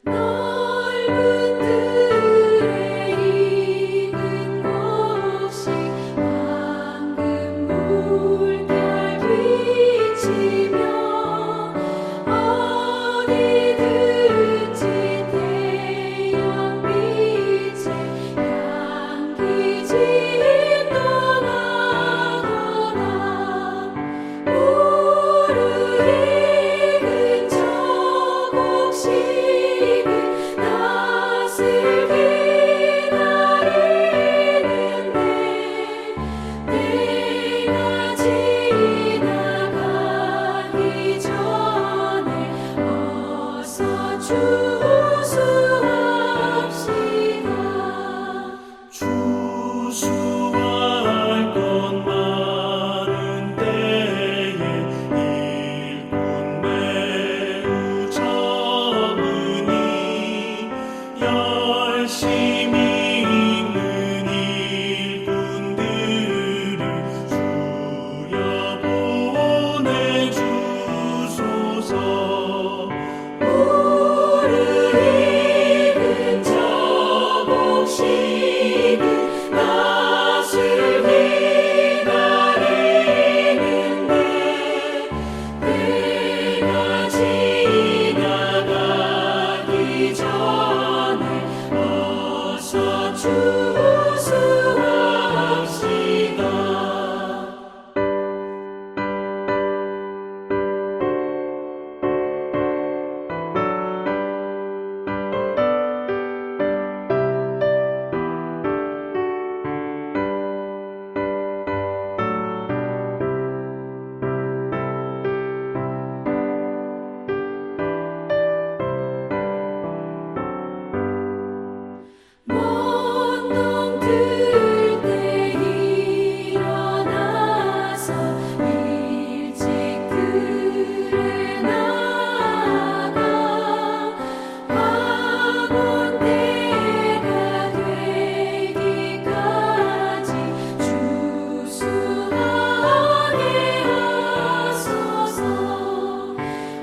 넓은 들에 익은 곳이 황금 물결 비치며 어디든지 태양 빛에 향기 진동하도다. 무르 익은 저 곡식은 낯을 기다리는데 때가 지나가기 전에 어서 추수합시다. 추수할 것 많은 때에 일꾼 매우 적으니 열심히 있는 일꾼들을 주여 보내주소서. 무르 익은 저 곡식은 낯을 기다리는데 때가 지나가기 전에 어서 추수합시다. 먼 놈들 때 일어나서 일찍 들에 나가 학원 때가 되기까지 추수하게 하소서.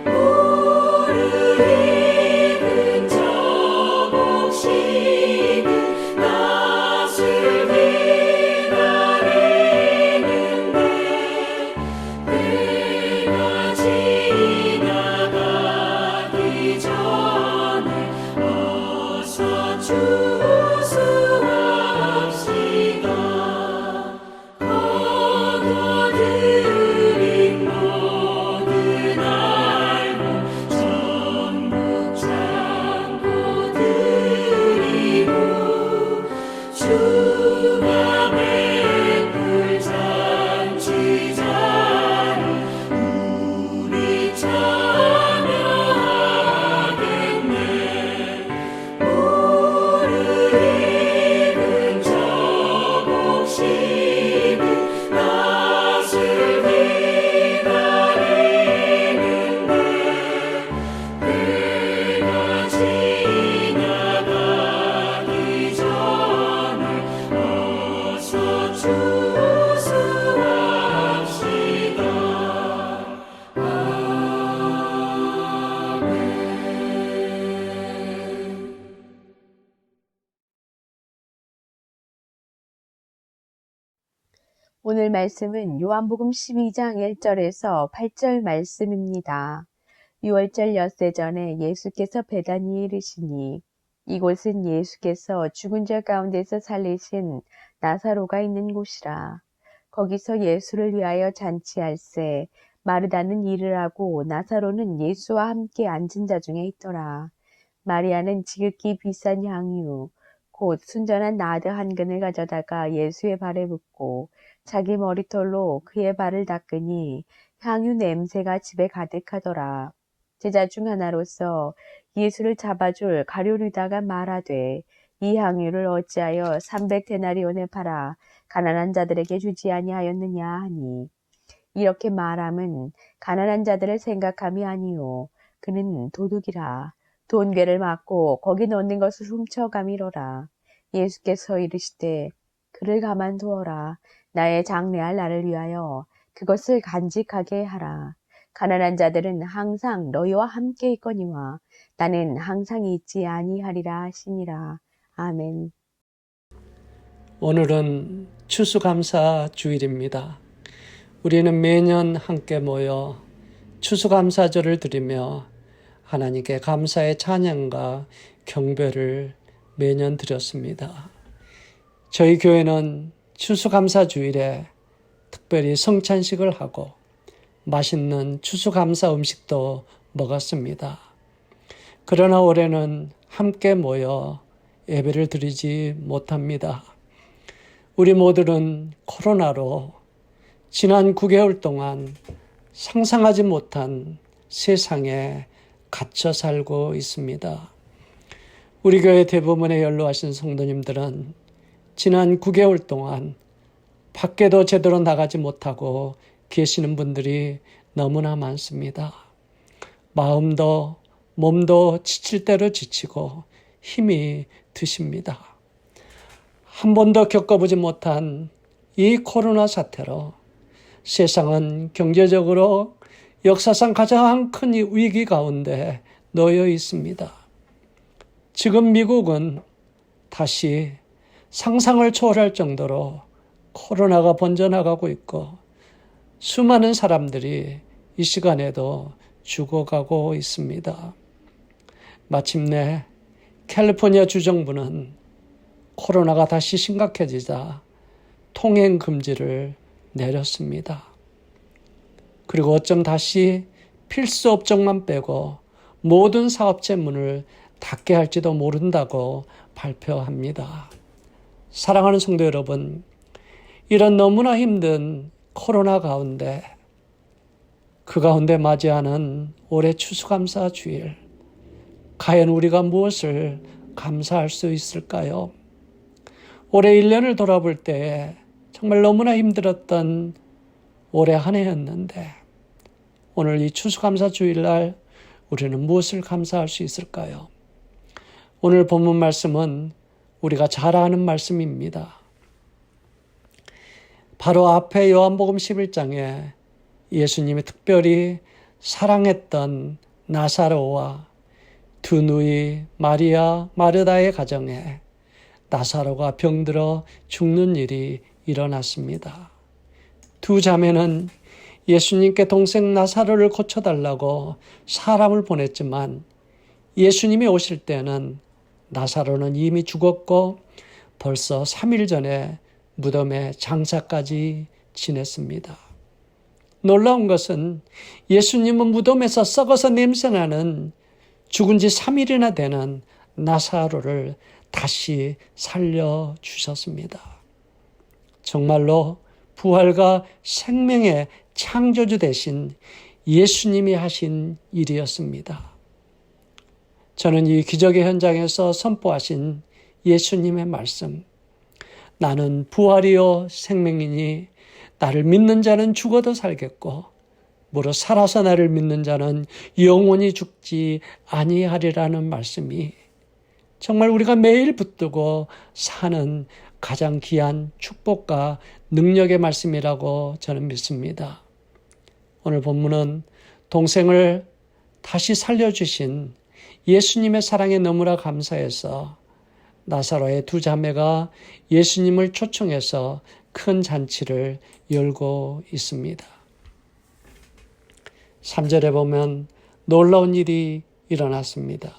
무르 익은 저 곡식은 낯을 기다리는데 때가 지나가기 전에 어서 추수합시다. 거거들인 모든 알고 전국 창고 드리고 주가 베풀 잔치자리 우리 참여하겠네. 무르 익은 저 곡식은 낯을 기다리는데 때가 지나가기 전에 어서 추수합시다. 아멘. 오늘 말씀은 요한복음 12장 1절에서 8절 말씀입니다. 유월절 엿새 전에 예수께서 베다니에 이르시니 이곳은 예수께서 죽은 자 가운데서 살리신 나사로가 있는 곳이라. 거기서 예수를 위하여 잔치할세 마르다는 일을 하고 나사로는 예수와 함께 앉은 자 중에 있더라. 마리아는 지극히 비싼 향유 곧 순전한 나드 한 근을 가져다가 예수의 발에 붓고 자기 머리털로 그의 발을 닦으니 향유 냄새가 집에 가득하더라. 제자 중 하나로서 예수를 잡아줄 가룟유다가 말하되 이 향유를 어찌하여 300데나리온에 팔아 가난한 자들에게 주지 아니하였느냐 하니 이렇게 말함은 가난한 자들을 생각함이 아니요 그는 도둑이라. 돈괴를 맞고 거기 넣는 것을 훔쳐가미로라. 예수께서 이르시되 그를 가만두어라. 나의 장래할 나를 위하여 그것을 간직하게 하라. 가난한 자들은 항상 너희와 함께 있거니와 나는 항상 있지 아니하리라 하시니라. 아멘. 오늘은 추수감사 주일입니다. 우리는 매년 함께 모여 추수감사절을 드리며 하나님께 감사의 찬양과 경배를 매년 드렸습니다. 저희 교회는 추수감사 주일에 특별히 성찬식을 하고 맛있는 추수감사 음식도 먹었습니다. 그러나 올해는 함께 모여 예배를 드리지 못합니다. 우리 모두는 코로나로 지난 9개월 동안 상상하지 못한 세상에 갇혀 살고 있습니다. 우리 교회 대부분의 연로하신 성도님들은 지난 9개월 동안 밖에도 제대로 나가지 못하고 계시는 분들이 너무나 많습니다. 마음도 몸도 지칠 대로 지치고 힘이 드십니다. 한 번도 겪어보지 못한 이 코로나 사태로 세상은 경제적으로 역사상 가장 큰 위기 가운데 놓여 있습니다. 지금 미국은 다시 상상을 초월할 정도로 코로나가 번져나가고 있고 수많은 사람들이 이 시간에도 죽어가고 있습니다. 마침내 캘리포니아 주정부는 코로나가 다시 심각해지자 통행 금지를 내렸습니다. 그리고 어쩜 다시 필수 업종만 빼고 모든 사업체 문을 닫게 할지도 모른다고 발표합니다. 사랑하는 성도 여러분, 이런 너무나 힘든 코로나 가운데 그 가운데 맞이하는 올해 추수감사 주일, 과연 우리가 무엇을 감사할 수 있을까요? 올해 1년을 돌아볼 때에 정말 너무나 힘들었던 올해 한 해였는데 오늘 이 추수감사 주일날 우리는 무엇을 감사할 수 있을까요? 오늘 본문 말씀은 우리가 잘 아는 말씀입니다. 바로 앞에 요한복음 11장에 예수님이 특별히 사랑했던 나사로와 두 누이 마리아, 마르다의 가정에 나사로가 병들어 죽는 일이 일어났습니다. 두 자매는 예수님께 동생 나사로를 고쳐달라고 사람을 보냈지만 예수님이 오실 때는 나사로는 이미 죽었고 벌써 3일 전에 무덤에 장사까지 지냈습니다. 놀라운 것은 예수님은 무덤에서 썩어서 냄새나는 죽은 지 3일이나 되는 나사로를 다시 살려주셨습니다. 정말로 부활과 생명의 창조주 되신 예수님이 하신 일이었습니다. 저는 이 기적의 현장에서 선포하신 예수님의 말씀, 나는 부활이요 생명이니 나를 믿는 자는 죽어도 살겠고 무릇 살아서 나를 믿는 자는 영원히 죽지 아니하리라는 말씀이 정말 우리가 매일 붙들고 사는 가장 귀한 축복과 능력의 말씀이라고 저는 믿습니다. 오늘 본문은 동생을 다시 살려주신 예수님의 사랑에 너무나 감사해서 나사로의 두 자매가 예수님을 초청해서 큰 잔치를 열고 있습니다. 3절에 보면 놀라운 일이 일어났습니다.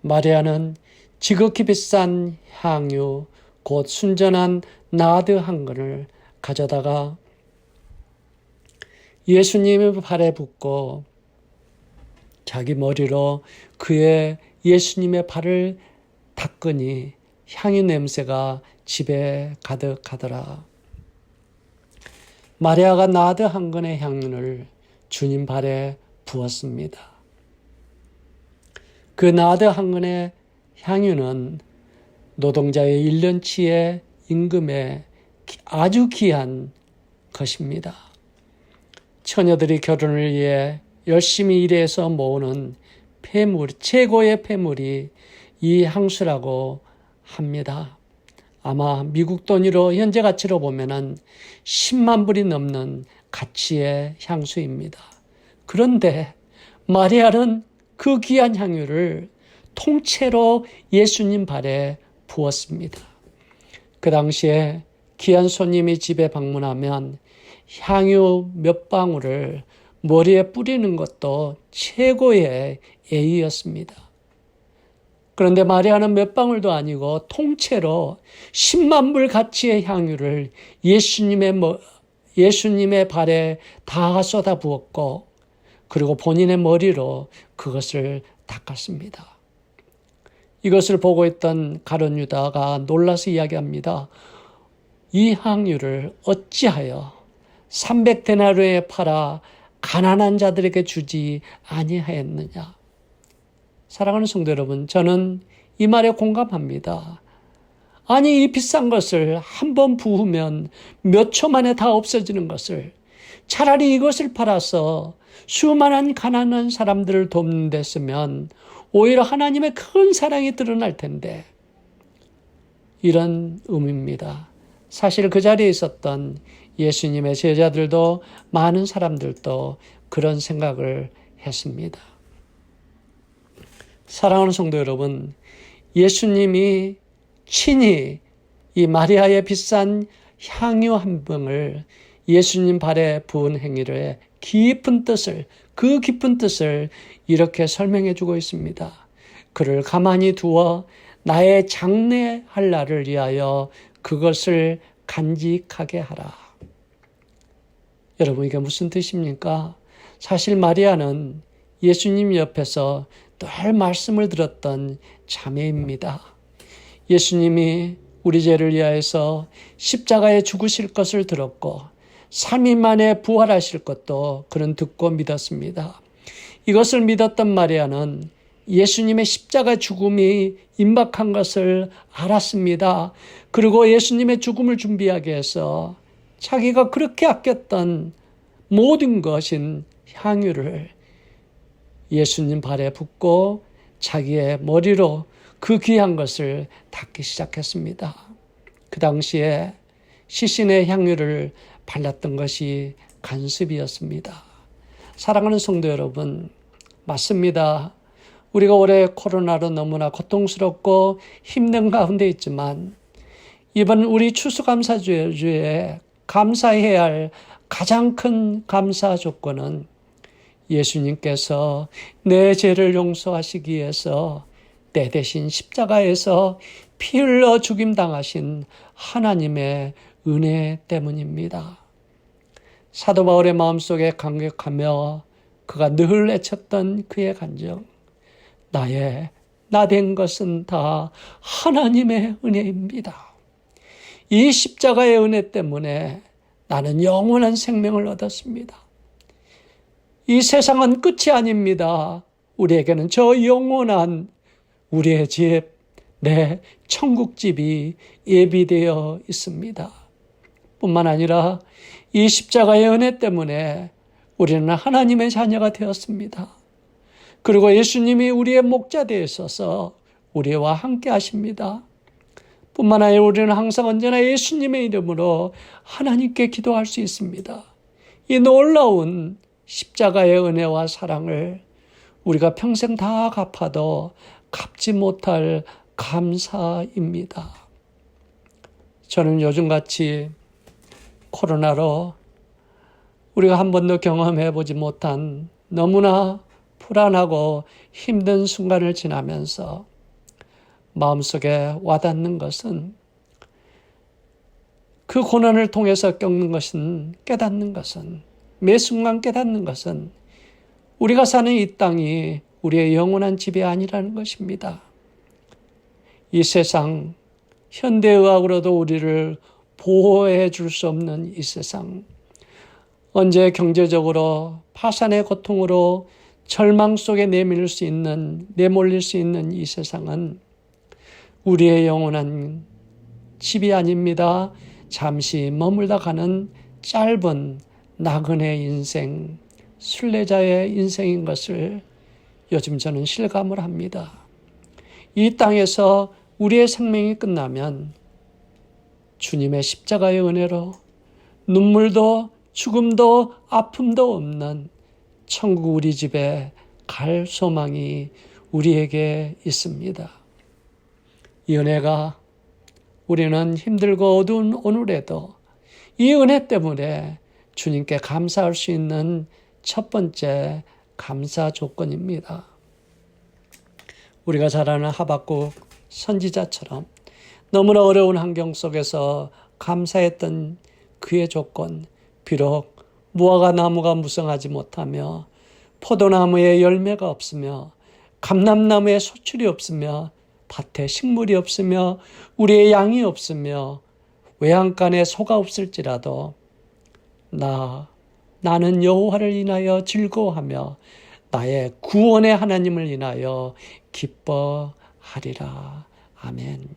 마리아는 지극히 비싼 향유 곧 순전한 나드 한 근을 가져다가 예수님의 발에 붓고 자기 머리로 그의 예수님의 발을 닦으니 향유 냄새가 집에 가득하더라. 마리아가 나드 한 근의 향유를 주님 발에 부었습니다. 그 나드 한 근의 향유는 노동자의 1년치의 임금에 아주 귀한 것입니다. 처녀들이 결혼을 위해 열심히 일해서 모으는 폐물, 최고의 폐물이 이 향수라고 합니다. 아마 미국 돈으로 현재 가치로 보면은 10만 불이 넘는 가치의 향수입니다. 그런데 마리아는 그 귀한 향유를 통째로 예수님 발에 부었습니다. 그 당시에 귀한 손님이 집에 방문하면 향유 몇 방울을 머리에 뿌리는 것도 최고의 예의였습니다. 그런데 마리아는 몇 방울도 아니고 통째로 10만 불 가치의 향유를 예수님의 발에 다 쏟아 부었고, 그리고 본인의 머리로 그것을 닦았습니다. 이것을 보고 있던 가룟 유다가 놀라서 이야기합니다. 이 향유를 어찌하여 300데나리오에 팔아 가난한 자들에게 주지 아니하였느냐. 사랑하는 성도 여러분, 저는 이 말에 공감합니다. 아니, 이 비싼 것을 한 번 부으면 몇 초 만에 다 없어지는 것을 차라리 이것을 팔아서 수많은 가난한 사람들을 돕는 데 쓰면 오히려 하나님의 큰 사랑이 드러날 텐데, 이런 의미입니다. 사실 그 자리에 있었던 예수님의 제자들도, 많은 사람들도 그런 생각을 했습니다. 사랑하는 성도 여러분, 예수님이 친히 이 마리아의 비싼 향유 한 병을 예수님 발에 부은 행위를 그 깊은 뜻을 이렇게 설명해 주고 있습니다. 그를 가만히 두어 나의 장례할 날을 위하여 그것을 간직하게 하라. 여러분, 이게 무슨 뜻입니까? 사실 마리아는 예수님 옆에서 늘 말씀을 들었던 자매입니다. 예수님이 우리 죄를 위하여서 십자가에 죽으실 것을 들었고 3일 만에 부활하실 것도 그는 듣고 믿었습니다. 이것을 믿었던 마리아는 예수님의 십자가 죽음이 임박한 것을 알았습니다. 그리고 예수님의 죽음을 준비하기 위해서 자기가 그렇게 아꼈던 모든 것인 향유를 예수님 발에 붓고 자기의 머리로 그 귀한 것을 닦기 시작했습니다. 그 당시에 시신의 향유를 발랐던 것이 간습이었습니다. 사랑하는 성도 여러분, 맞습니다. 우리가 올해 코로나로 너무나 고통스럽고 힘든 가운데 있지만, 이번 우리 추수감사주에 감사해야 할 가장 큰 감사 조건은 예수님께서 내 죄를 용서하시기 위해서 때 대신 십자가에서 피 흘러 죽임당하신 하나님의 은혜 때문입니다. 사도 바울의 마음속에 감격하며 그가 늘 애쳤던 그의 간정, 나 된 것은 다 하나님의 은혜입니다. 이 십자가의 은혜 때문에 나는 영원한 생명을 얻었습니다. 이 세상은 끝이 아닙니다. 우리에게는 저 영원한 우리의 집, 내 천국집이 예비되어 있습니다. 뿐만 아니라 이 십자가의 은혜 때문에 우리는 하나님의 자녀가 되었습니다. 그리고 예수님이 우리의 목자되어 있어서 우리와 함께 하십니다. 뿐만 아니라 우리는 항상 언제나 예수님의 이름으로 하나님께 기도할 수 있습니다. 이 놀라운 십자가의 은혜와 사랑을 우리가 평생 다 갚아도 갚지 못할 감사입니다. 저는 요즘같이 코로나로 우리가 한 번도 경험해보지 못한 너무나 불안하고 힘든 순간을 지나면서 마음속에 와닿는 것은, 그 고난을 통해서 깨닫는 것은, 매 순간 깨닫는 것은 우리가 사는 이 땅이 우리의 영원한 집이 아니라는 것입니다. 이 세상, 현대의학으로도 우리를 보호해 줄 수 없는 이 세상, 언제 경제적으로 파산의 고통으로 절망 속에 내몰릴 수 있는 이 세상은 우리의 영원한 집이 아닙니다. 잠시 머물다 가는 짧은 나그네 인생, 순례자의 인생인 것을 요즘 저는 실감을 합니다. 이 땅에서 우리의 생명이 끝나면 주님의 십자가의 은혜로 눈물도 죽음도 아픔도 없는 천국 우리 집에 갈 소망이 우리에게 있습니다. 이 은혜가 우리는 힘들고 어두운 오늘에도 이 은혜 때문에 주님께 감사할 수 있는 첫 번째 감사 조건입니다. 우리가 잘 아는 하박국 선지자처럼 너무나 어려운 환경 속에서 감사했던 그의 조건, 비록 무화과 나무가 무성하지 못하며 포도나무에 열매가 없으며 감람나무에 소출이 없으며 밭에 식물이 없으며 우리의 양이 없으며 외양간에 소가 없을지라도 나는 여호와를 인하여 즐거워하며 나의 구원의 하나님을 인하여 기뻐하리라. 아멘.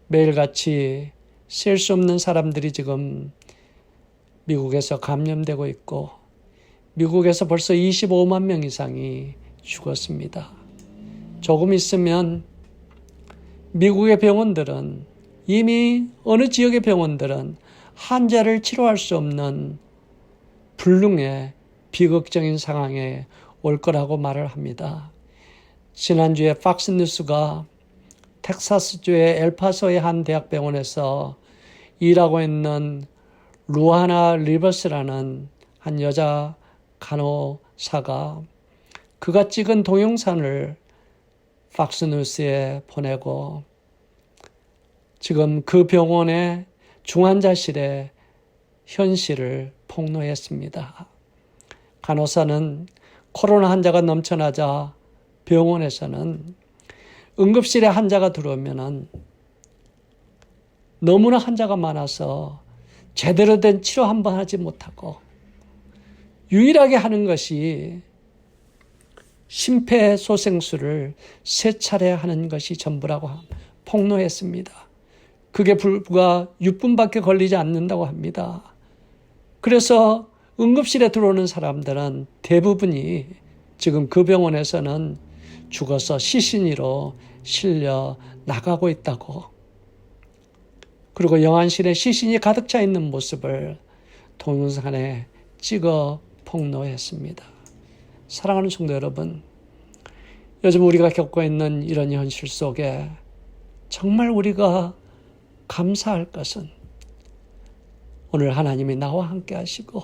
매일같이 셀 수 없는 사람들이 지금 미국에서 감염되고 있고 미국에서 벌써 25만 명 이상이 죽었습니다. 조금 있으면 미국의 병원들은 이미 어느 지역의 병원들은 환자를 치료할 수 없는 불능의 비극적인 상황에 올 거라고 말을 합니다. 지난주에 팍스뉴스가 텍사스주의 엘파소의 한 대학병원에서 일하고 있는 루아나 리버스라는 한 여자 간호사가 그가 찍은 동영상을 팍스뉴스에 보내고 지금 그 병원의 중환자실의 현실을 폭로했습니다. 간호사는 코로나 환자가 넘쳐나자 병원에서는 응급실에 환자가 들어오면은 너무나 환자가 많아서 제대로 된 치료 한 번 하지 못하고 유일하게 하는 것이 심폐소생술을 3차례 하는 것이 전부라고 폭로했습니다. 그게 불과 6분밖에 걸리지 않는다고 합니다. 그래서 응급실에 들어오는 사람들은 대부분이 지금 그 병원에서는 죽어서 시신으로 실려 나가고 있다고. 그리고 영안실에 시신이 가득 차 있는 모습을 동영상에 찍어 폭로했습니다. 사랑하는 성도 여러분, 요즘 우리가 겪고 있는 이런 현실 속에 정말 우리가 감사할 것은 오늘 하나님이 나와 함께 하시고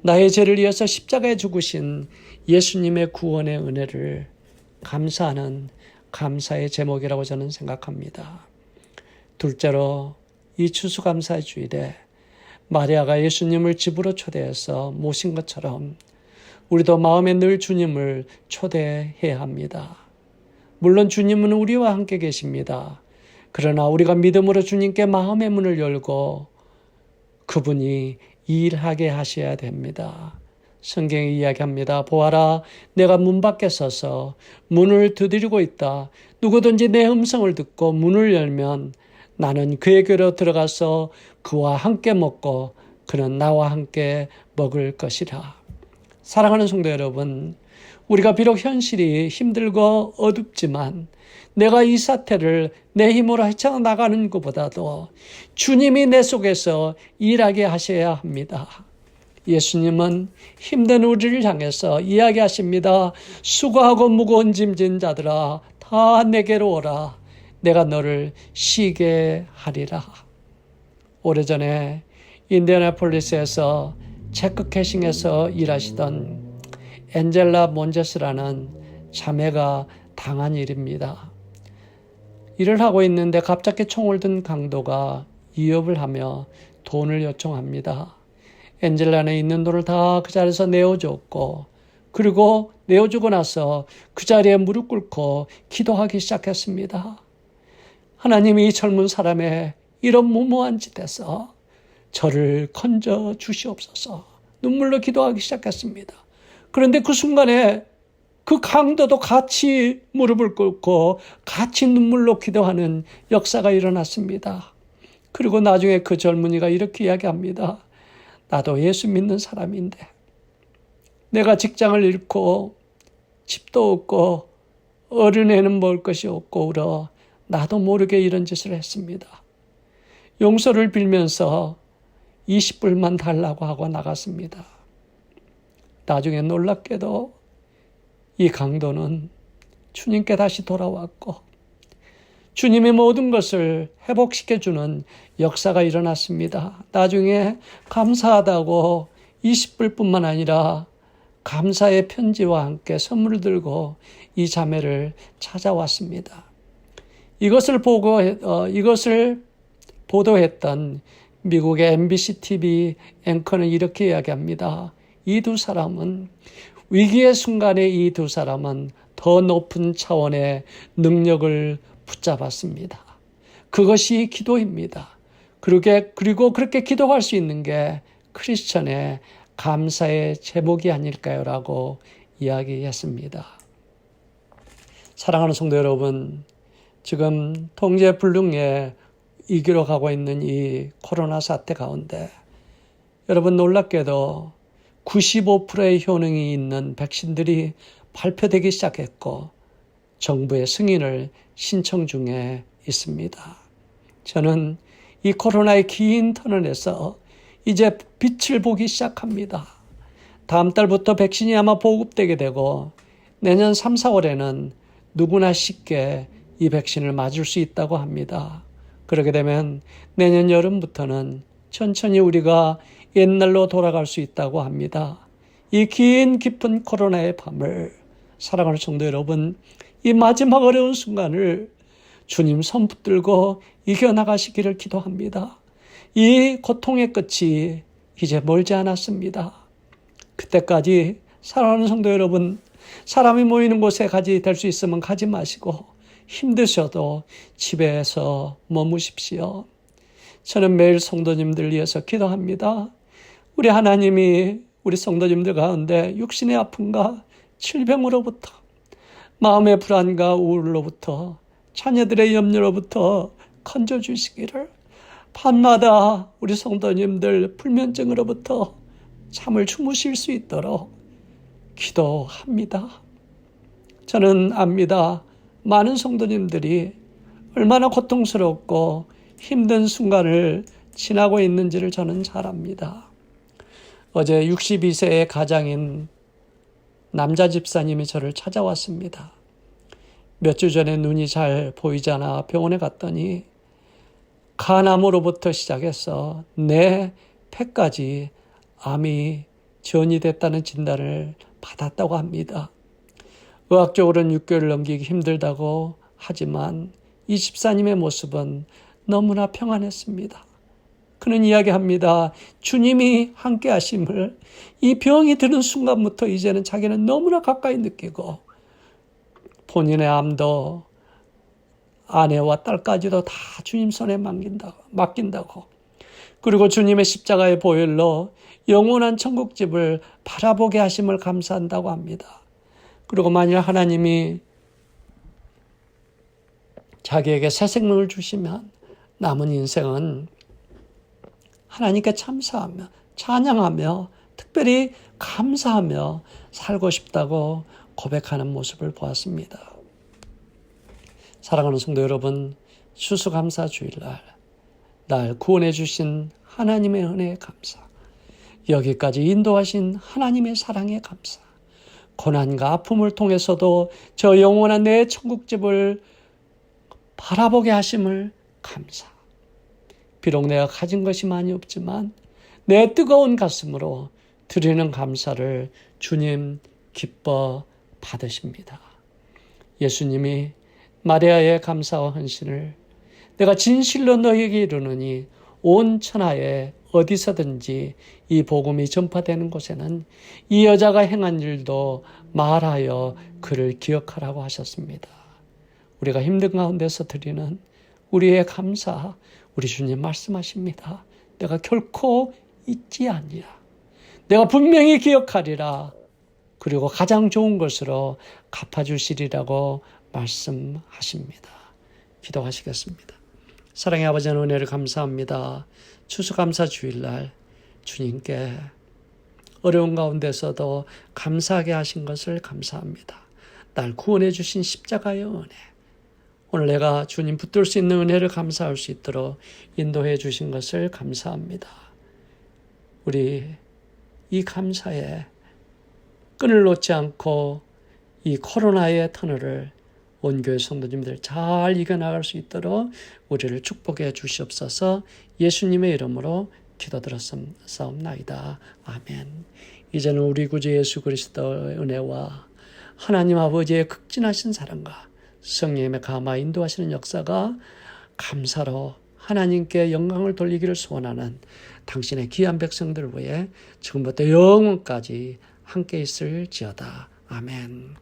나의 죄를 위해서 십자가에 죽으신 예수님의 구원의 은혜를 감사하는 감사의 제목이라고 저는 생각합니다. 둘째로 이 추수감사의 주일에 마리아가 예수님을 집으로 초대해서 모신 것처럼 우리도 마음에 늘 주님을 초대해야 합니다. 물론 주님은 우리와 함께 계십니다. 그러나 우리가 믿음으로 주님께 마음의 문을 열고 그분이 일하게 하셔야 됩니다. 성경이 이야기합니다. 보아라, 내가 문 밖에 서서 문을 두드리고 있다. 누구든지 내 음성을 듣고 문을 열면 나는 그에게로 들어가서 그와 함께 먹고 그는 나와 함께 먹을 것이라. 사랑하는 성도 여러분, 우리가 비록 현실이 힘들고 어둡지만 내가 이 사태를 내 힘으로 헤쳐나가는 것보다도 주님이 내 속에서 일하게 하셔야 합니다. 예수님은 힘든 우리를 향해서 이야기하십니다. 수고하고 무거운 짐진 자들아 다 내게로 오라. 내가 너를 쉬게 하리라. 오래전에 인디애나폴리스에서 체크 캐싱에서 일하시던 엔젤라 몬제스라는 자매가 당한 일입니다. 일을 하고 있는데 갑자기 총을 든 강도가 위협을 하며 돈을 요청합니다. 엔젤라는 있는 돈을 다 그 자리에서 내어줬고 그리고 내어주고 나서 그 자리에 무릎 꿇고 기도하기 시작했습니다. 하나님이 이 젊은 사람의 이런 무모한 짓에서 저를 건져 주시옵소서. 눈물로 기도하기 시작했습니다. 그런데 그 순간에 그 강도도 같이 무릎을 꿇고 같이 눈물로 기도하는 역사가 일어났습니다. 그리고 나중에 그 젊은이가 이렇게 이야기합니다. 나도 예수 믿는 사람인데 내가 직장을 잃고 집도 없고 어린애는 먹을 것이 없고 울어 나도 모르게 이런 짓을 했습니다. 용서를 빌면서 20불만 달라고 하고 나갔습니다. 나중에 놀랍게도 이 강도는 주님께 다시 돌아왔고 주님의 모든 것을 회복시켜주는 역사가 일어났습니다. 나중에 감사하다고 20불뿐만 아니라 감사의 편지와 함께 선물을 들고 이 자매를 찾아왔습니다. 이것을 보도했던 미국의 MBC TV 앵커는 이렇게 이야기합니다. 이 두 사람은 위기의 순간에 이 두 사람은 더 높은 차원의 능력을 붙잡았습니다. 그것이 기도입니다. 그리고 그렇게 기도할 수 있는 게 크리스천의 감사의 제목이 아닐까요? 라고 이야기했습니다. 사랑하는 성도 여러분, 지금 통제불능에 이기로 가고 있는 이 코로나 사태 가운데 여러분 놀랍게도 95%의 효능이 있는 백신들이 발표되기 시작했고 정부의 승인을 신청 중에 있습니다. 저는 이 코로나의 긴 터널에서 이제 빛을 보기 시작합니다. 다음 달부터 백신이 아마 보급되게 되고 내년 3, 4월에는 누구나 쉽게 이 백신을 맞을 수 있다고 합니다. 그렇게 되면 내년 여름부터는 천천히 우리가 옛날로 돌아갈 수 있다고 합니다. 이 긴 깊은 코로나의 밤을 사랑하는 성도 여러분, 이 마지막 어려운 순간을 주님 손 붙들고 이겨나가시기를 기도합니다. 이 고통의 끝이 이제 멀지 않았습니다. 그때까지 사랑하는 성도 여러분, 사람이 모이는 곳에 될 수 있으면 가지 마시고 힘드셔도 집에서 머무십시오. 저는 매일 성도님들 위해서 기도합니다. 우리 하나님이 우리 성도님들 가운데 육신의 아픔과 질병으로부터 마음의 불안과 우울로부터 자녀들의 염려로부터 건져주시기를 밤마다 우리 성도님들 불면증으로부터 잠을 주무실 수 있도록 기도합니다. 저는 압니다. 많은 성도님들이 얼마나 고통스럽고 힘든 순간을 지나고 있는지를 저는 잘 압니다. 어제 62세의 가장인 남자 집사님이 저를 찾아왔습니다. 몇 주 전에 눈이 잘 보이지 않아 병원에 갔더니 간암으로부터 시작해서 내 폐까지 암이 전이됐다는 진단을 받았다고 합니다. 의학적으로는 6개월 넘기기 힘들다고 하지만 이 집사님의 모습은 너무나 평안했습니다. 그는 이야기합니다. 주님이 함께 하심을 이 병이 드는 순간부터 이제는 자기는 너무나 가까이 느끼고 본인의 암도 아내와 딸까지도 다 주님 손에 맡긴다고. 그리고 주님의 십자가의 보혈로 영원한 천국집을 바라보게 하심을 감사한다고 합니다. 그리고 만일 하나님이 자기에게 새 생명을 주시면 남은 인생은 하나님께 참사하며 찬양하며 특별히 감사하며 살고 싶다고 고백하는 모습을 보았습니다. 사랑하는 성도 여러분, 추수감사 주일날 날 구원해 주신 하나님의 은혜에 감사, 여기까지 인도하신 하나님의 사랑에 감사, 고난과 아픔을 통해서도 저 영원한 내 천국집을 바라보게 하심을 감사. 비록 내가 가진 것이 많이 없지만 내 뜨거운 가슴으로 드리는 감사를 주님 기뻐 받으십니다. 예수님이 마리아의 감사와 헌신을 내가 진실로 너희에게 이르노니 온 천하에 어디서든지 이 복음이 전파되는 곳에는 이 여자가 행한 일도 말하여 그를 기억하라고 하셨습니다. 우리가 힘든 가운데서 드리는 우리의 감사, 우리 주님 말씀하십니다. 내가 결코 잊지 아니라, 내가 분명히 기억하리라, 그리고 가장 좋은 것으로 갚아주시리라고 말씀하십니다. 기도하시겠습니다. 사랑의 아버지의 은혜를 감사합니다. 추수감사 주일날 주님께 어려운 가운데서도 감사하게 하신 것을 감사합니다. 날 구원해 주신 십자가의 은혜, 오늘 내가 주님 붙들 수 있는 은혜를 감사할 수 있도록 인도해 주신 것을 감사합니다. 우리 이 감사에 끈을 놓지 않고 이 코로나의 터널을 온 교회 성도님들 잘 이겨나갈 수 있도록 우리를 축복해 주시옵소서. 예수님의 이름으로 기도드렸사옵나이다. 아멘. 이제는 우리 구주 예수 그리스도의 은혜와 하나님 아버지의 극진하신 사랑과 성령님의 감화 인도하시는 역사가 감사로 하나님께 영광을 돌리기를 소원하는 당신의 귀한 백성들 위해 지금부터 영원까지 함께 있을지어다. 아멘.